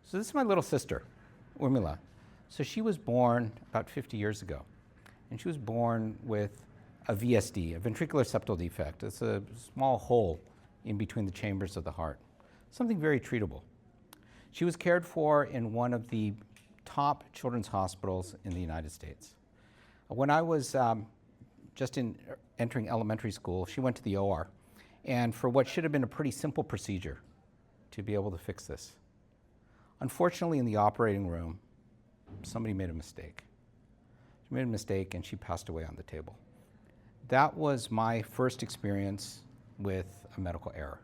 So this is my little sister, Urmila. So she was born about 50 years ago, and she was born with a VSD, a ventricular septal defect. It's a small hole in between the chambers of the heart, something very treatable. She was cared for in one of the top children's hospitals in the United States. When I was just entering elementary school, she went to the OR, and for what should have been a pretty simple procedure to be able to fix this. Unfortunately, in the operating room, somebody made a mistake. She made a mistake and she passed away on the table. That was my first experience with a medical error.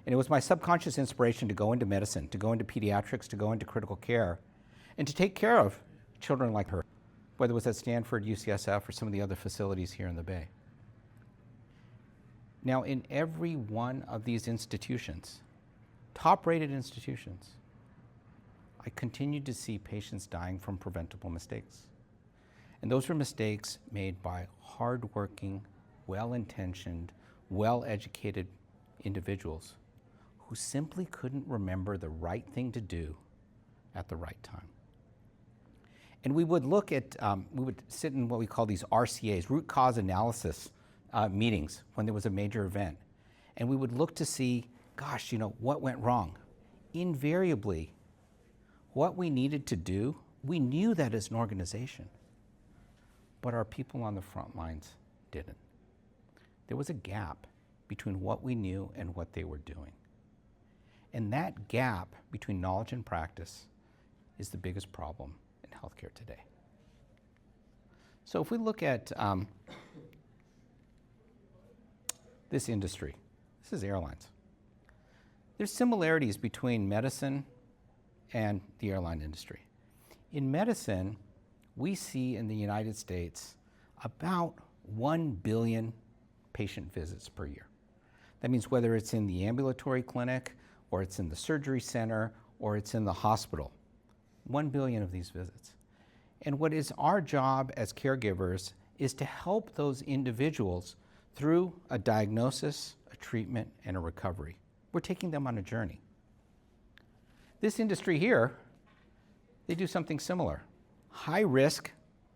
And it was my subconscious inspiration to go into medicine, to go into pediatrics, to go into critical care, and to take care of children like her, whether it was at Stanford, UCSF, or some of the other facilities here in the Bay. Now, in every one of these institutions, top-rated institutions, I continued to see patients dying from preventable mistakes. And those were mistakes made by hardworking, well-intentioned, well-educated individuals who simply couldn't remember the right thing to do at the right time. And we would look at, we would sit in what we call these RCAs, root cause analysis meetings when there was a major event. And we would look to see, gosh, you know, what went wrong? Invariably, what we needed to do, we knew that as an organization, but our people on the front lines didn't. There was a gap between what we knew and what they were doing. And that gap between knowledge and practice is the biggest problem in healthcare today. So if we look at this industry, this is airlines. There's similarities between medicine and the airline industry. In medicine, we see in the United States about 1 billion patient visits per year. That means whether it's in the ambulatory clinic, or it's in the surgery center, or it's in the hospital, 1 billion of these visits. And what is our job as caregivers is to help those individuals through a diagnosis, a treatment, and a recovery. We're taking them on a journey. This industry here, they do something similar. High risk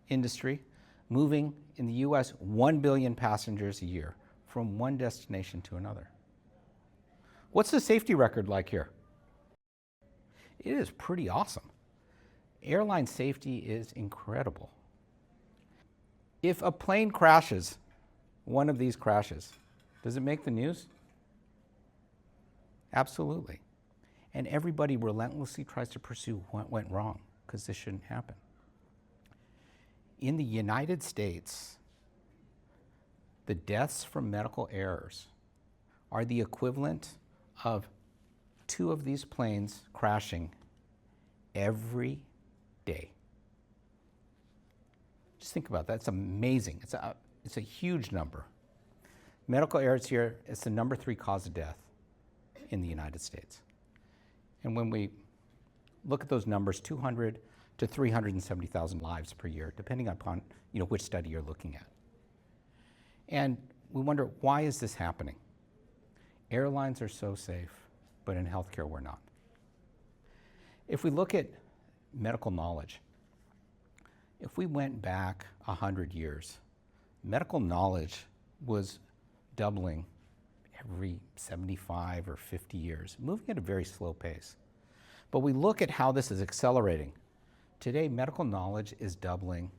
industry, moving in the US 1 billion passengers a year from one destination to another. What's the safety record like here? It is pretty awesome. Airline safety is incredible. If a plane crashes, one of these crashes, does it make the news? Absolutely. And everybody relentlessly tries to pursue what went wrong, because this shouldn't happen. In the United States, the deaths from medical errors are the equivalent of 2 of these planes crashing every day. Just think about that. It's amazing. It's a huge number. Medical errors here is the number 3 cause of death in the United States. And when we look at those numbers, 200 to 370,000 lives per year, depending upon which study you're looking at. And we wonder, why is this happening? Airlines are so safe, but in healthcare we're not. If we look at medical knowledge, if we went back 100 years, medical knowledge was doubling every 75 or 50 years, moving at a very slow pace. But we look at how this is accelerating. Today, medical knowledge is doubling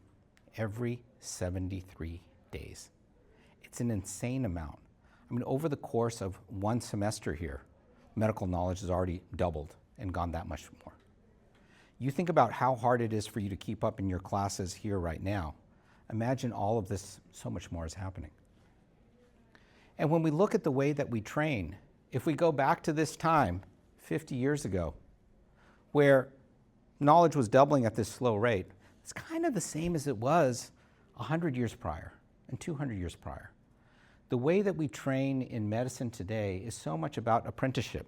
every 73 days. It's an insane amount. I mean, over the course of one semester here, medical knowledge has already doubled and gone that much more. You think about how hard it is for you to keep up in your classes here right now. Imagine all of this, so much more is happening. And when we look at the way that we train, if we go back to this time, 50 years ago, where knowledge was doubling at this slow rate, it's kind of the same as it was 100 years prior and 200 years prior. The way that we train in medicine today is so much about apprenticeship.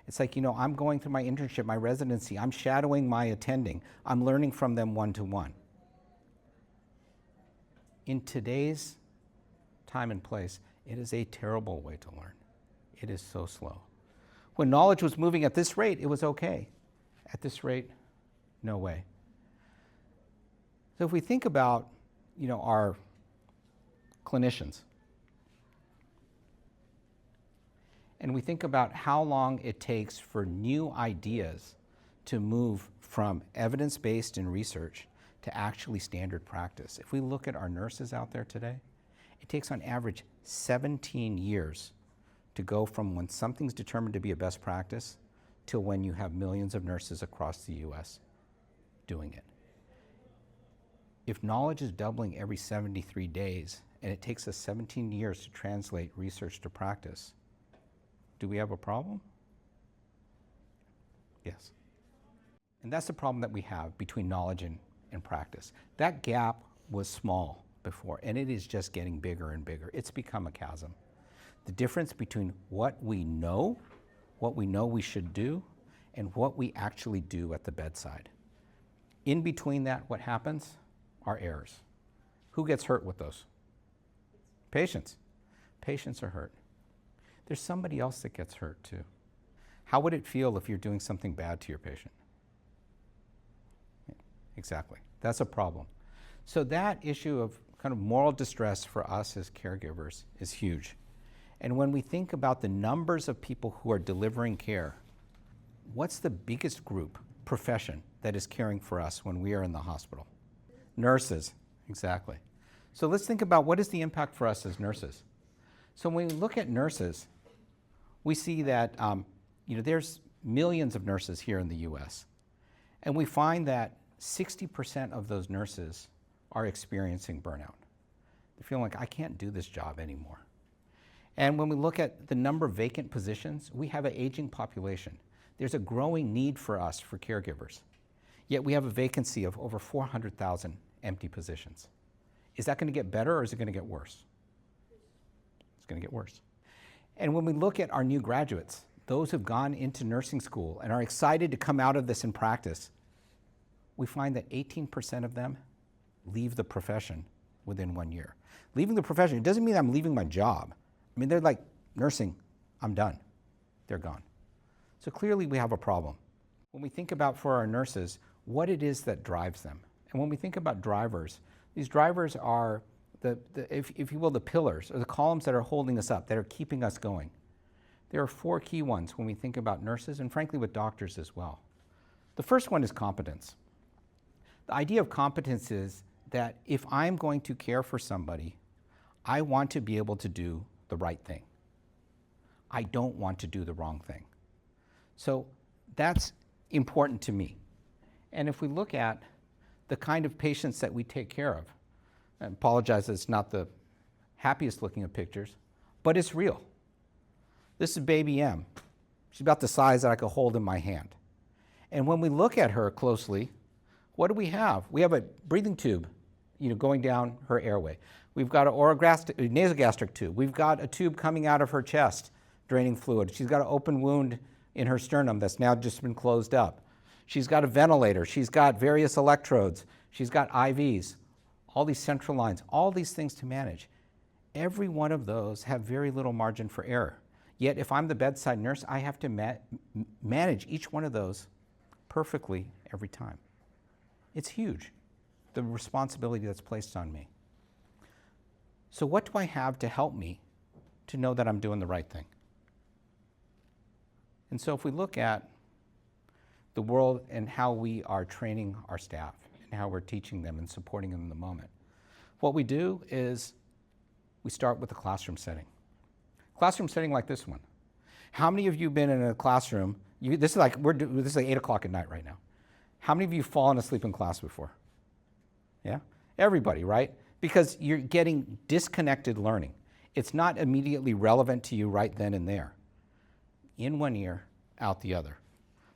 It's like, I'm going through my internship, my residency, I'm shadowing my attending, I'm learning from them one-to-one. In today's time and place, it is a terrible way to learn. It is so slow. When knowledge was moving at this rate, it was okay. At this rate, no way. So if we think about, our clinicians, and we think about how long it takes for new ideas to move from evidence-based in research to actually standard practice. If we look at our nurses out there today, it takes on average 17 years to go from when something's determined to be a best practice till when you have millions of nurses across the US doing it. If knowledge is doubling every 73 days and it takes us 17 years to translate research to practice, do we have a problem? Yes. And that's the problem that we have between knowledge and practice. That gap was small before, and it is just getting bigger and bigger. It's become a chasm. The difference between what we know we should do, and what we actually do at the bedside. In between that, what happens are errors. Who gets hurt with those? Patients. Patients are hurt. There's somebody else that gets hurt too. How would it feel if you're doing something bad to your patient? Exactly. That's a problem. So that issue of kind of moral distress for us as caregivers is huge. And when we think about the numbers of people who are delivering care, what's the biggest group, profession, that is caring for us when we are in the hospital? Nurses, exactly. So let's think about what is the impact for us as nurses. So when we look at nurses, we see that there's millions of nurses here in the US. And we find that 60% of those nurses are experiencing burnout. They're feeling like, I can't do this job anymore. And when we look at the number of vacant positions, we have an aging population. There's a growing need for us for caregivers. Yet we have a vacancy of over 400,000 empty positions. Is that going to get better or is it going to get worse? It's going to get worse. And when we look at our new graduates, those who've gone into nursing school and are excited to come out of this in practice, we find that 18% of them leave the profession within 1 year. Leaving the profession, it doesn't mean I'm leaving my job. I mean, they're like, nursing, I'm done. They're gone. So clearly we have a problem. When we think about, for our nurses, what it is that drives them. And when we think about drivers, these drivers are, if you will, the pillars or the columns that are holding us up, that are keeping us going. There are 4 key ones when we think about nurses and frankly with doctors as well. The first one is competence. The idea of competence is that if I'm going to care for somebody, I want to be able to do the right thing. I don't want to do the wrong thing. So that's important to me. And if we look at the kind of patients that we take care of, I apologize, it's not the happiest looking of pictures, but it's real. This is baby M. She's about the size that I could hold in my hand. And when we look at her closely, what do we have? We have a breathing tube, going down her airway. We've got an nasogastric tube. We've got a tube coming out of her chest, draining fluid. She's got an open wound in her sternum that's now just been closed up. She's got a ventilator. She's got various electrodes. She's got IVs, all these central lines, all these things to manage. Every one of those have very little margin for error. Yet if I'm the bedside nurse, I have to manage each one of those perfectly every time. It's huge, the responsibility that's placed on me. So what do I have to help me to know that I'm doing the right thing? And so if we look at the world and how we are training our staff and how we're teaching them and supporting them in the moment, what we do is we start with a classroom setting. Classroom setting like this one. How many of you have been in a classroom? This is like 8 o'clock at night right now. How many of you have fallen asleep in class before? Yeah? Everybody, right? Because you're getting disconnected learning. It's not immediately relevant to you right then and there. In one ear, out the other.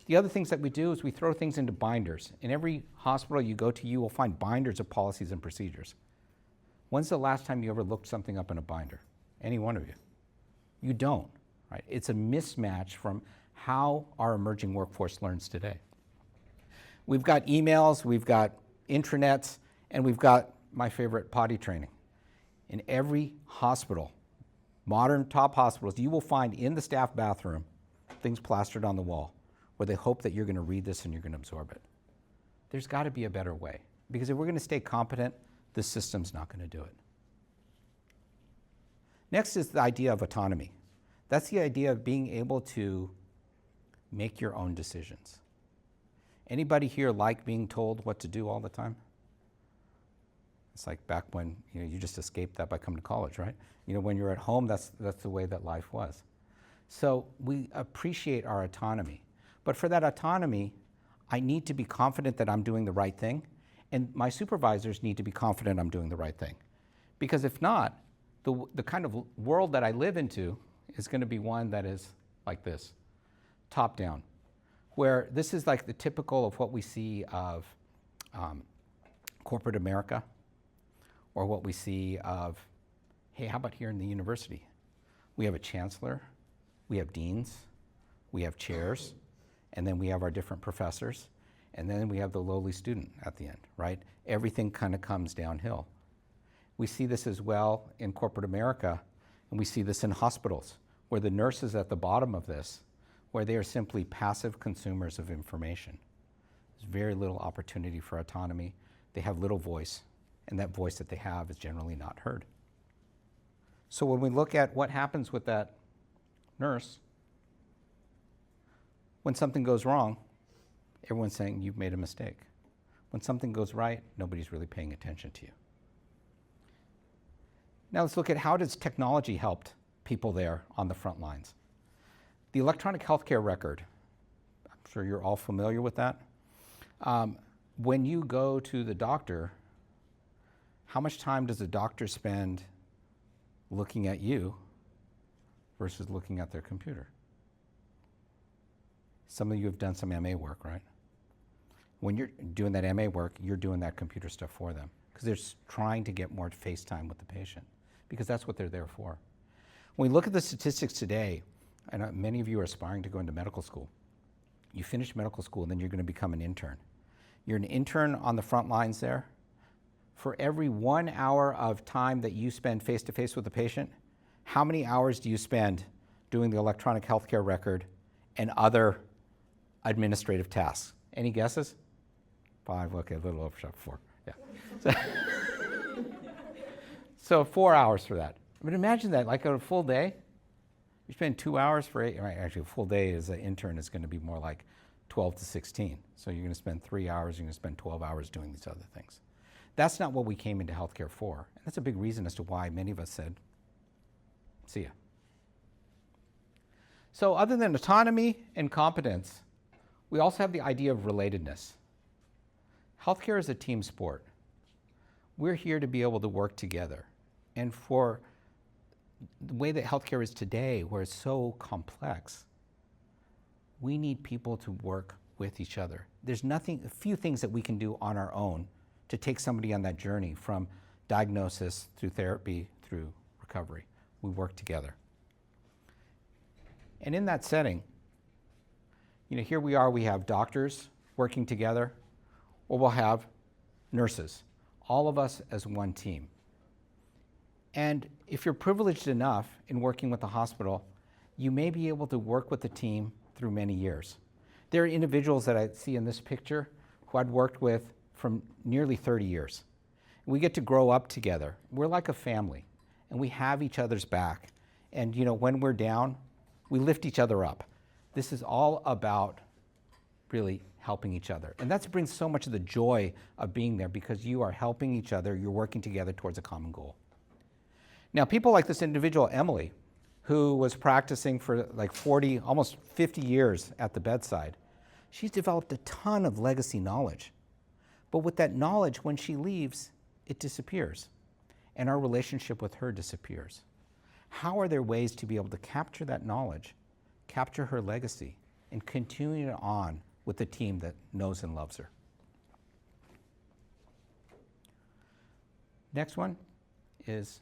The other things that we do is we throw things into binders. In every hospital you go to, you will find binders of policies and procedures. When's the last time you ever looked something up in a binder? Any one of you? You don't, right? It's a mismatch from how our emerging workforce learns today. We've got emails, we've got intranets, and we've got my favorite, potty training. In every hospital, modern top hospitals, you will find in the staff bathroom things plastered on the wall where they hope that you're going to read this and you're going to absorb it. There's got to be a better way, because if we're going to stay competent, this system's not going to do it. Next is the idea of autonomy. That's the idea of being able to make your own decisions. Anybody here like being told what to do all the time? It's like back when you just escaped that by coming to college, right? When you're at home, that's the way that life was. So we appreciate our autonomy. But for that autonomy, I need to be confident that I'm doing the right thing, and my supervisors need to be confident I'm doing the right thing. Because if not, the kind of world that I live into is going to be one that is like this, top down, where this is like the typical of what we see of corporate America, or what we see of, hey, how about here in the university? We have a chancellor, we have deans, we have chairs, and then we have our different professors, and then we have the lowly student at the end, right? Everything kind of comes downhill. We see this as well in corporate America, and we see this in hospitals, where the nurse is at the bottom of this, where they are simply passive consumers of information. There's very little opportunity for autonomy. They have little voice, and that voice that they have is generally not heard. So when we look at what happens with that nurse, when something goes wrong, everyone's saying you've made a mistake. When something goes right, nobody's really paying attention to you. Now let's look at how does technology help people there on the front lines. The electronic healthcare record, I'm sure you're all familiar with that. When you go to the doctor, how much time does the doctor spend looking at you versus looking at their computer? Some of you have done some MA work, right? When you're doing that MA work, you're doing that computer stuff for them, because they're trying to get more face time with the patient, because that's what they're there for. When we look at the statistics today, and many of you are aspiring to go into medical school. You finish medical school and then you're going to become an intern. You're an intern on the front lines there. For every 1 hour of time that you spend face-to-face with the patient, how many hours do you spend doing the electronic healthcare record and other administrative tasks? Any guesses? 5, okay, a little overshot, 4, yeah. So 4 hours for that. But imagine that, like on a full day, you spend 2 hours for 8, right, actually a full day as an intern is going to be more like 12 to 16. So you're going to spend 3 hours, you're going to spend 12 hours doing these other things. That's not what we came into healthcare for. And that's a big reason as to why many of us said, see ya. So other than autonomy and competence, we also have the idea of relatedness. Healthcare is a team sport. We're here to be able to work together. And for the way that healthcare is today, where it's so complex, we need people to work with each other. There's a few things that we can do on our own to take somebody on that journey from diagnosis through therapy through recovery. We work together. And in that setting, here we are, we have doctors working together, or we'll have nurses, all of us as one team. And if you're privileged enough in working with the hospital, you may be able to work with the team through many years. There are individuals that I see in this picture who I'd worked with from nearly 30 years. We get to grow up together. We're like a family, and we have each other's back. And when we're down, we lift each other up. This is all about really helping each other. And that brings so much of the joy of being there, because you are helping each other, you're working together towards a common goal. Now, people like this individual, Emily, who was practicing for like 40, almost 50 years at the bedside, she's developed a ton of legacy knowledge. But with that knowledge, when she leaves, it disappears. And our relationship with her disappears. How are there ways to be able to capture that knowledge, capture her legacy, and continue on with the team that knows and loves her? Next one is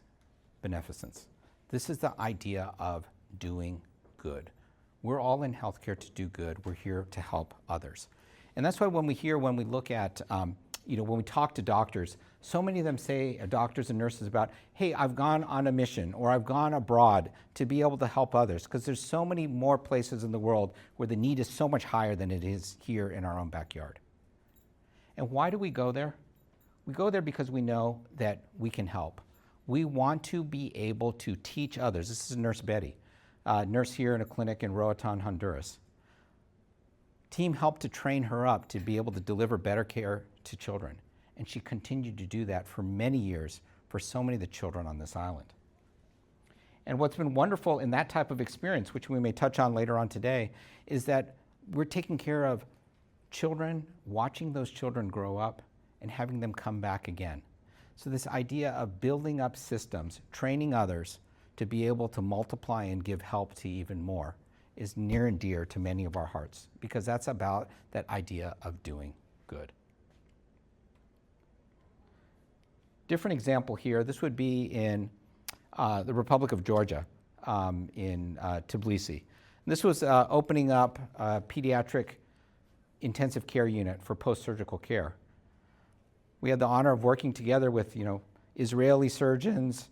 beneficence. This is the idea of doing good. We're all in healthcare to do good. We're here to help others. And that's why when we look at, when we talk to doctors, So many of them say, doctors and nurses, about, hey, I've gone on a mission or I've gone abroad to be able to help others, because there's so many more places in the world where the need is so much higher than it is here in our own backyard. And why do we go there? We go there because we know that we can help. We want to be able to teach others. This is Nurse Betty, nurse here in a clinic in Roatan, Honduras. Team helped to train her up to be able to deliver better care to children. And she continued to do that for many years for so many of the children on this island. And what's been wonderful in that type of experience, which we may touch on later on today, is that we're taking care of children, watching those children grow up, and having them come back again. So this idea of building up systems, training others to be able to multiply and give help to even more is near and dear to many of our hearts, because that's about that idea of doing good. Different example here, this would be in the Republic of Georgia, in Tbilisi. And this was opening up a pediatric intensive care unit for post-surgical care. We had the honor of working together with, Israeli surgeons,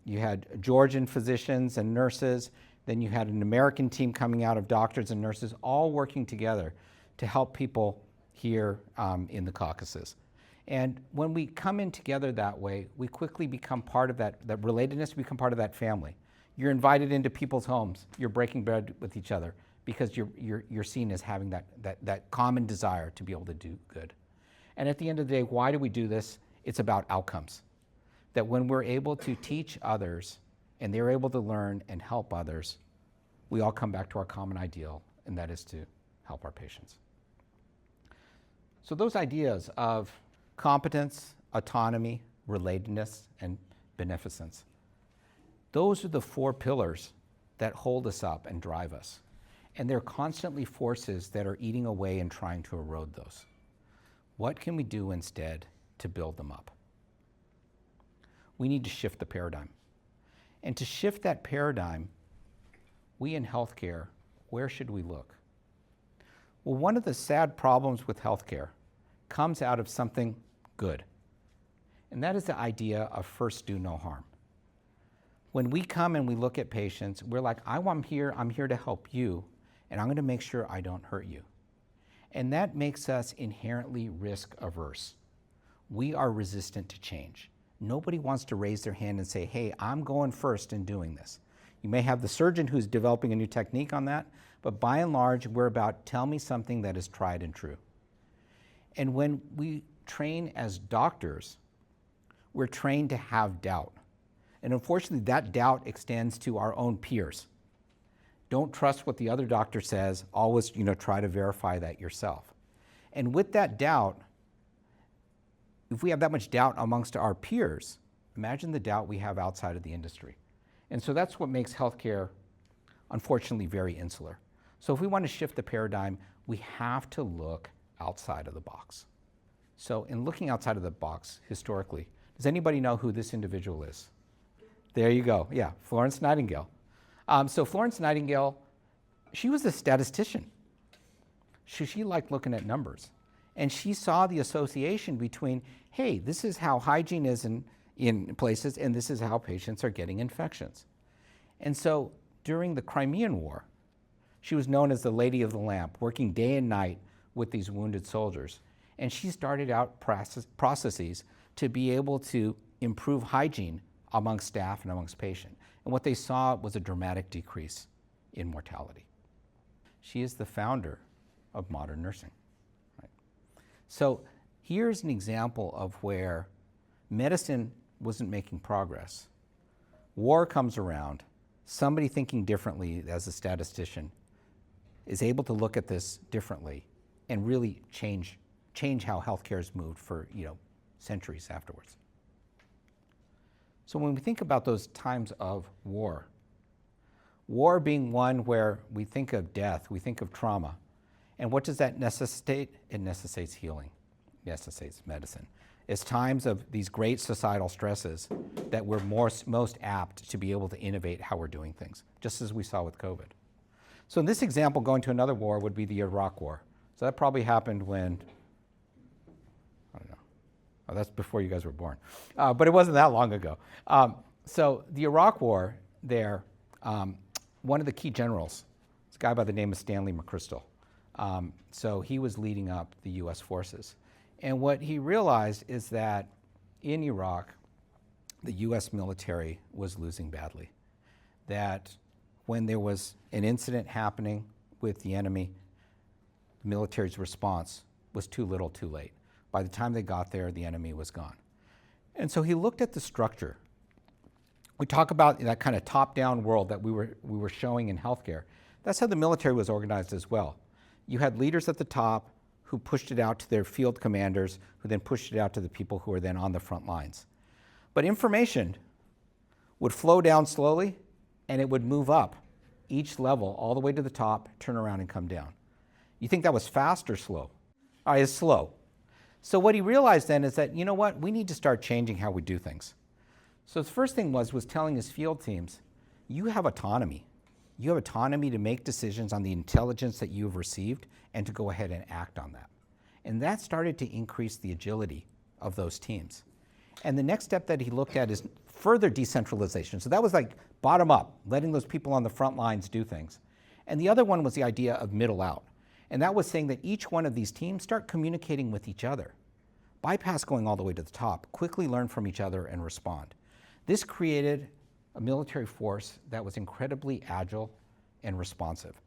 you had Georgian physicians and nurses, then you had an American team coming out of doctors and nurses, all working together to help people here in the Caucasus. And when we come in together that way, we quickly become part of that relatedness, become part of that family. You're invited into people's homes, you're breaking bread with each other because you're seen as having that common desire to be able to do good. And at the end of the day, why do we do this? It's about outcomes. That when we're able to teach others and they're able to learn and help others, we all come back to our common ideal, and that is to help our patients. So those ideas of competence, autonomy, relatedness, and beneficence, those are the four pillars that hold us up and drive us. And they're constantly forces that are eating away and trying to erode those. What can we do instead to build them up? We need to shift the paradigm. And to shift that paradigm, we in healthcare, where should we look? Well, one of the sad problems with healthcare comes out of something good. And that is the idea of first do no harm. When we come and we look at patients, we're like, I'm here to help you, and I'm going to make sure I don't hurt you. And that makes us inherently risk averse. We are resistant to change. Nobody wants to raise their hand and say, hey, I'm going first in doing this. You may have the surgeon who's developing a new technique on that, but by and large, we're about tell me something that is tried and true. And when we train as doctors, we're trained to have doubt. And unfortunately, that doubt extends to our own peers. Don't trust what the other doctor says. Always, try to verify that yourself. And with that doubt, if we have that much doubt amongst our peers, imagine the doubt we have outside of the industry. And so that's what makes healthcare, unfortunately, very insular. So if we want to shift the paradigm, we have to look outside of the box. So in looking outside of the box, historically, does anybody know who this individual is? There you go. Yeah, Florence Nightingale. So Florence Nightingale, she was a statistician. She liked looking at numbers. And she saw the association between, hey, this is how hygiene is in places, and this is how patients are getting infections. And so during the Crimean War, she was known as the Lady of the Lamp, working day and night with these wounded soldiers. And she started out processes to be able to improve hygiene amongst staff and amongst patients. And what they saw was a dramatic decrease in mortality. She is the founder of modern nursing. Right? So here's an example of where medicine wasn't making progress. War comes around, somebody thinking differently as a statistician is able to look at this differently and really change how healthcare has moved for centuries afterwards. So when we think about those times of war being one where we think of death, we think of trauma, and what does that necessitate? It necessitates healing, necessitates medicine. It's times of these great societal stresses that we're most apt to be able to innovate how we're doing things, just as we saw with COVID. So in this example, going to another war would be the Iraq War. So that probably happened when, Oh, that's before you guys were born. But it wasn't that long ago. So the Iraq War there, one of the key generals, this guy by the name of Stanley McChrystal. So he was leading up the US forces. And what he realized is that in Iraq, the US military was losing badly. That when there was an incident happening with the enemy, the military's response was too little, too late. By the time they got there, the enemy was gone. And so he looked at the structure. We talk about that kind of top-down world that we were showing in healthcare. That's how the military was organized as well. You had leaders at the top who pushed it out to their field commanders, who then pushed it out to the people who were then on the front lines. But information would flow down slowly, and it would move up each level all the way to the top, turn around and come down. You think that was fast or slow? It's slow. So what he realized then is that, you know what, we need to start changing how we do things. So the first thing was telling his field teams, you have autonomy. You have autonomy to make decisions on the intelligence that you've received and to go ahead and act on that. And that started to increase the agility of those teams. And the next step that he looked at is further decentralization. So that was like bottom up, letting those people on the front lines do things. And the other one was the idea of middle out. And that was saying that each one of these teams start communicating with each other. Bypass going all the way to the top, quickly learn from each other and respond. This created a military force that was incredibly agile and responsive.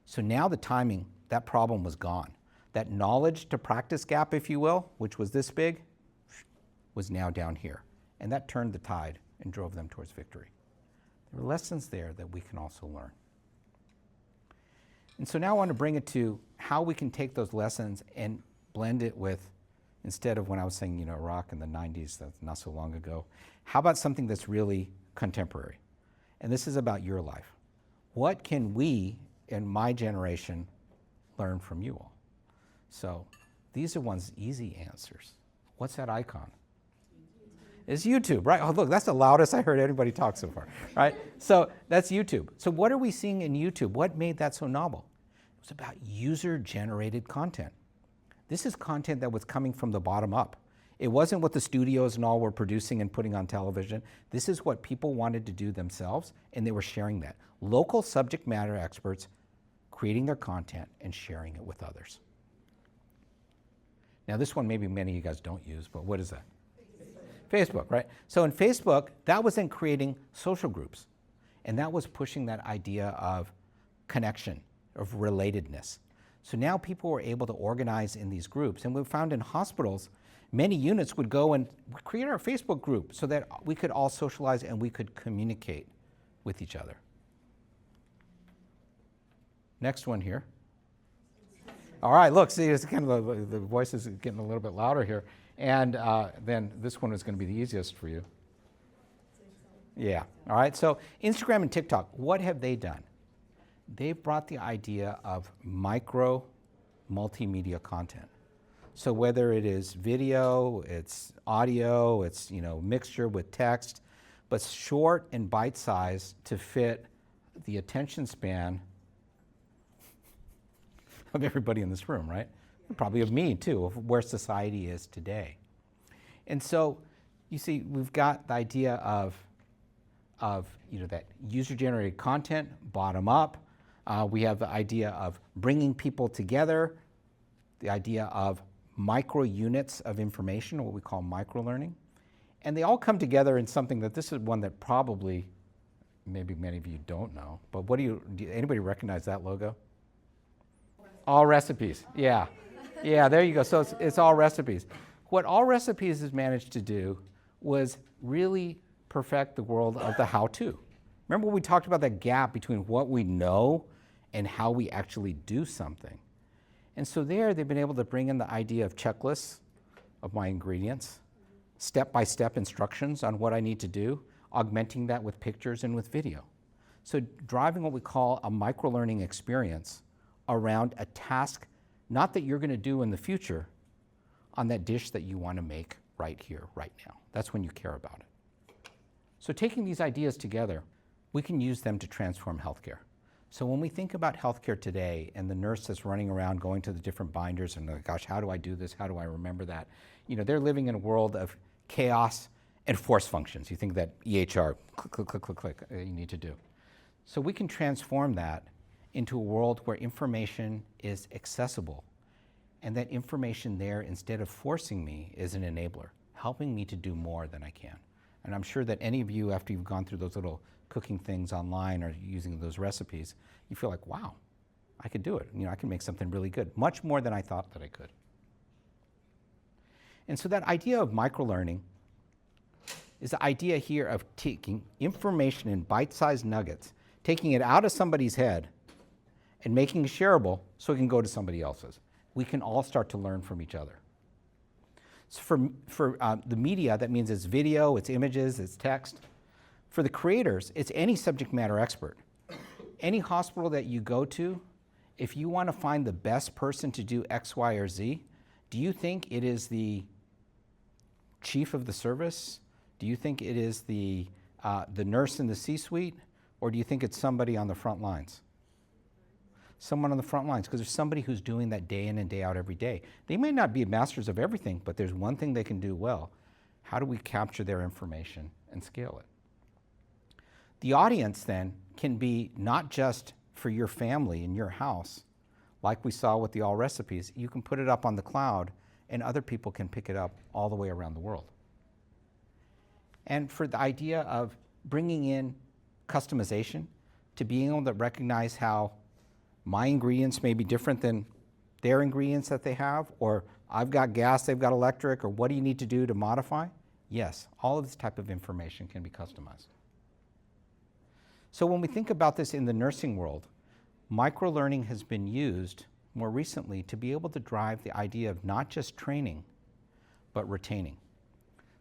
So now the timing, that problem was gone. That knowledge to practice gap, if you will, which was this big, was now down here. And that turned the tide and drove them towards victory. There were lessons there that we can also learn. And so now I want to bring it to how we can take those lessons and blend it with, instead of when I was saying, Iraq in the 90s, that's not so long ago, how about something that's really contemporary? And this is about your life. What can we in my generation learn from you all? So these are one's easy answers. What's that icon? It's YouTube, right? Oh, look, that's the loudest I heard anybody talk so far, right? So that's YouTube. So what are we seeing in YouTube? What made that so novel? It was about user-generated content. This is content that was coming from the bottom up. It wasn't what the studios and all were producing and putting on television. This is what people wanted to do themselves, and they were sharing that. Local subject matter experts creating their content and sharing it with others. Now this one maybe many of you guys don't use, but what is that? Facebook, right? So in Facebook, that was then creating social groups. And that was pushing that idea of connection, of relatedness. So now people were able to organize in these groups. And we found in hospitals, many units would go and create our Facebook group so that we could all socialize and we could communicate with each other. Next one here. All right, look, see, it's kind of the voice is getting a little bit louder here. And then this one is going to be the easiest for you. Yeah, all right. So Instagram and TikTok, what have they done? They've brought the idea of micro multimedia content. So whether it is video, it's audio, it's mixture with text, but short and bite-sized to fit the attention span of everybody in this room, right? Probably of me too, of where society is today. And so you see, we've got the idea of that user-generated content, bottom up. We have the idea of bringing people together, the idea of micro units of information, what we call microlearning. And they all come together in something that this is one that probably, maybe many of you don't know, but do anybody recognize that logo? All recipes, yeah. Yeah, there you go. So it's All Recipes. What All Recipes has managed to do was really perfect the world of the how-to. Remember when we talked about that gap between what we know and how we actually do something? And so there they've been able to bring in the idea of checklists of my ingredients, step-by-step instructions on what I need to do, augmenting that with pictures and with video. So driving what we call a microlearning experience around a task not that you're going to do in the future on that dish that you want to make right here, right now. That's when you care about it. So taking these ideas together, we can use them to transform healthcare. So when we think about healthcare today and the nurse that's running around going to the different binders and gosh, how do I do this? How do I remember that? They're living in a world of chaos and force functions. You think that EHR, click, click, click, click, click, you need to do. So we can transform that into a world where information is accessible, and that information there, instead of forcing me, is an enabler, helping me to do more than I can. And I'm sure that any of you, after you've gone through those little cooking things online or using those recipes, you feel like, wow, I could do it. I can make something really good, much more than I thought that I could. And so that idea of microlearning is the idea here of taking information in bite-sized nuggets, taking it out of somebody's head and making it shareable so it can go to somebody else's. We can all start to learn from each other. So for the media, that means it's video, it's images, it's text. For the creators, it's any subject matter expert. Any hospital that you go to, if you want to find the best person to do X, Y, or Z, do you think it is the chief of the service? Do you think it is the nurse in the C-suite? Or do you think it's somebody on the front lines? Someone on the front lines, because there's somebody who's doing that day in and day out every day. They may not be masters of everything, but there's one thing they can do well. How do we capture their information and scale it? The audience then can be not just for your family in your house, like we saw with the all recipes. You can put it up on the cloud and other people can pick it up all the way around the world. And for the idea of bringing in customization, to being able to recognize how my ingredients may be different than their ingredients that they have, or I've got gas, they've got electric, or what do you need to do to modify? Yes, all of this type of information can be customized. So when we think about this in the nursing world, microlearning has been used more recently to be able to drive the idea of not just training, but retaining.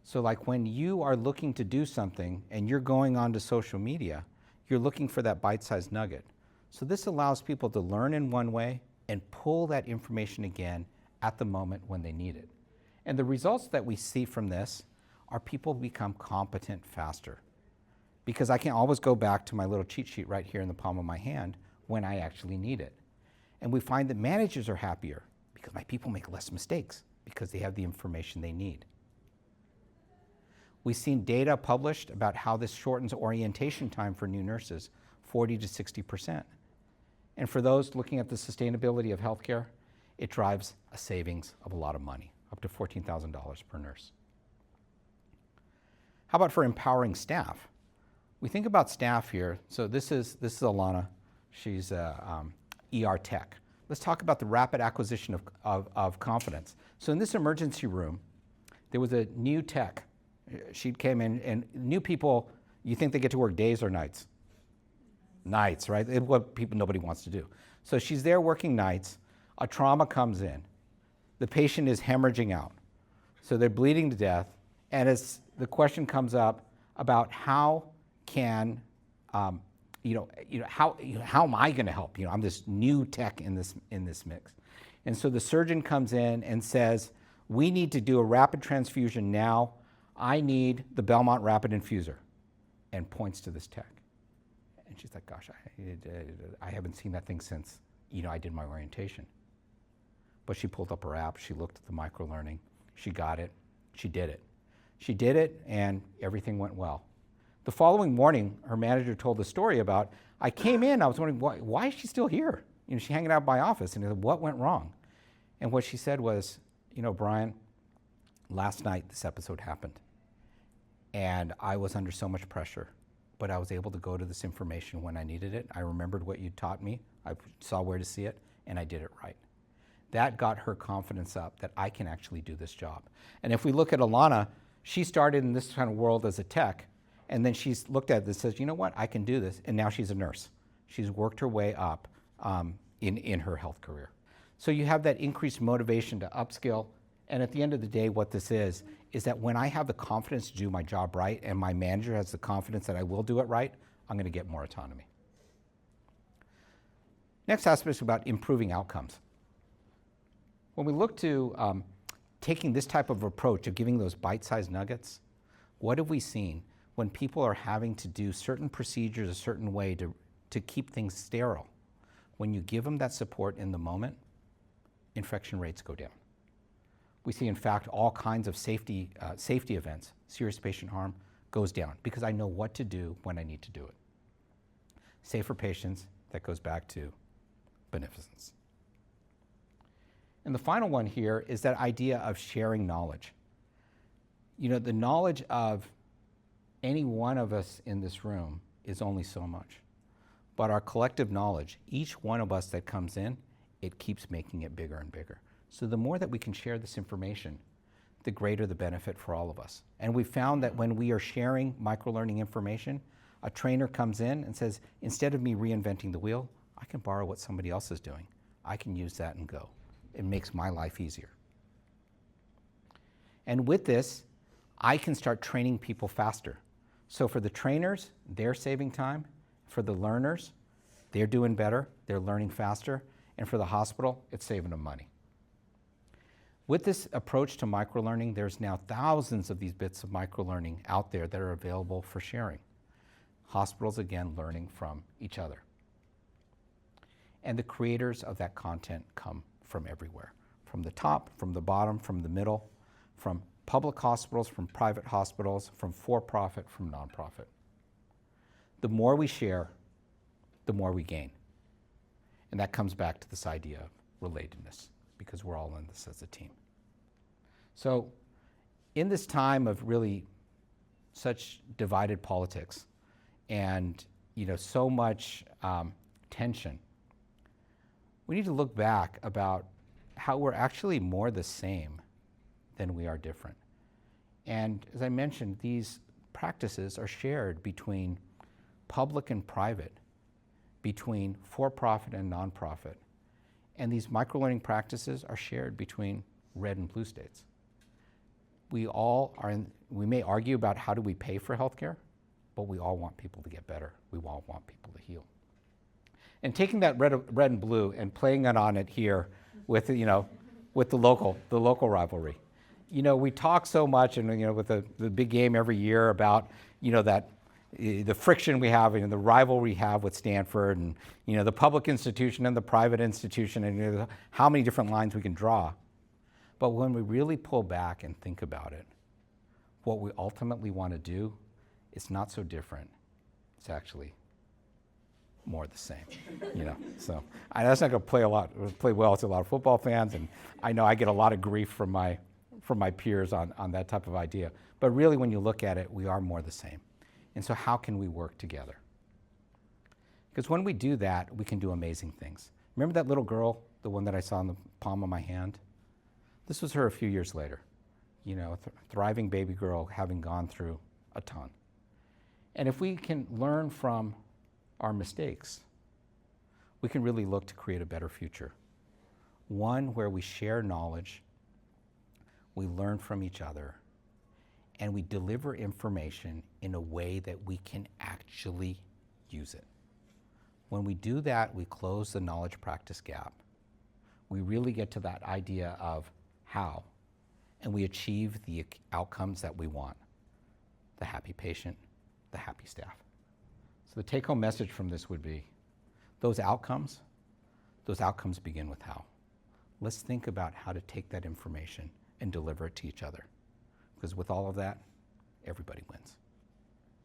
So like when you are looking to do something and you're going onto social media, you're looking for that bite-sized nugget. So this allows people to learn in one way and pull that information again at the moment when they need it. And the results that we see from this are people become competent faster, because I can always go back to my little cheat sheet right here in the palm of my hand when I actually need it. And we find that managers are happier because my people make less mistakes because they have the information they need. We've seen data published about how this shortens orientation time for new nurses, 40 to 60%. And for those looking at the sustainability of healthcare, it drives a savings of a lot of money, up to $14,000 per nurse. How about for empowering staff? We think about staff here. So this is Alana. She's ER tech. Let's talk about the rapid acquisition of confidence. So in this emergency room, there was a new tech. She came in, and new people, you think they get to work days or nights? Nights, right? It's what nobody wants to do. So she's there working nights. A trauma comes in. The patient is hemorrhaging out. So they're bleeding to death. And as the question comes up about how can, how am I going to help? I'm this new tech in this mix. And so the surgeon comes in and says, we need to do a rapid transfusion now. I need the Belmont Rapid Infuser, and points to this tech. And she's like, gosh, I haven't seen that thing since, I did my orientation. But she pulled up her app, she looked at the microlearning, she got it, she did it. She did it, and everything went well. The following morning, her manager told the story about, I came in, I was wondering, why is she still here? She's hanging out in my office, and I said, what went wrong? And what she said was, Brian, last night this episode happened. And I was under so much pressure, but I was able to go to this information when I needed it. I remembered what you taught me, I saw where to see it, and I did it right. That got her confidence up that I can actually do this job. And if we look at Alana, she started in this kind of world as a tech, and then she's looked at this and says, you know what, I can do this, and now she's a nurse. She's worked her way up in her health career. So you have that increased motivation to upskill, and at the end of the day, what this is that when I have the confidence to do my job right, and my manager has the confidence that I will do it right, I'm going to get more autonomy. Next aspect is about improving outcomes. When we look to taking this type of approach of giving those bite-sized nuggets, what have we seen when people are having to do certain procedures a certain way to to keep things sterile. When you give them that support in the moment, infection rates go down. We see, in fact, all kinds of safety events, serious patient harm goes down because I know what to do when I need to do it. Safer patients, that goes back to beneficence. And the final one here is that idea of sharing knowledge. You know, the knowledge of any one of us in this room is only so much. But our collective knowledge, each one of us that comes in, it keeps making it bigger and bigger. So the more that we can share this information, the greater the benefit for all of us. And we found that when we are sharing microlearning information, a trainer comes in and says, instead of me reinventing the wheel, I can borrow what somebody else is doing. I can use that and go. It makes my life easier. And with this, I can start training people faster. So for the trainers, they're saving time. For the learners, they're doing better. They're learning faster. And for the hospital, it's saving them money. With this approach to microlearning, there's now thousands of these bits of microlearning out there that are available for sharing. Hospitals, again, learning from each other. And the creators of that content come from everywhere, from the top, from the bottom, from the middle, from public hospitals, from private hospitals, from for-profit, from nonprofit. The more we share, the more we gain. And that comes back to this idea of relatedness, because we're all in this as a team. So in this time of really such divided politics and so much tension, we need to look back about how we're actually more the same than we are different. And as I mentioned, these practices are shared between public and private, between for-profit and nonprofit. And these microlearning practices are shared between red and blue states. We may argue about how do we pay for healthcare, but we all want people to get better. We all want people to heal. And taking that red and blue and playing it on it here with with the local rivalry. We talk so much, and with the big game every year about that the friction we have and the rivalry we have with Stanford, and the public institution and the private institution, and how many different lines we can draw. But when we really pull back and think about it, what we ultimately want to do is not so different. It's actually more the same, So that's not going to play well to a lot of football fans, and I know I get a lot of grief from my peers on that type of idea. But really, when you look at it, we are more the same. And so how can we work together? Because when we do that, we can do amazing things. Remember that little girl, the one that I saw in the palm of my hand? This was her a few years later. A thriving baby girl having gone through a ton. And if we can learn from our mistakes, we can really look to create a better future. One where we share knowledge, we learn from each other, and we deliver information in a way that we can actually use it. When we do that, we close the knowledge practice gap. We really get to that idea of how, and we achieve the outcomes that we want. The happy patient, the happy staff. So the take-home message from this would be, those outcomes begin with how. Let's think about how to take that information and deliver it to each other. Because with all of that, everybody wins.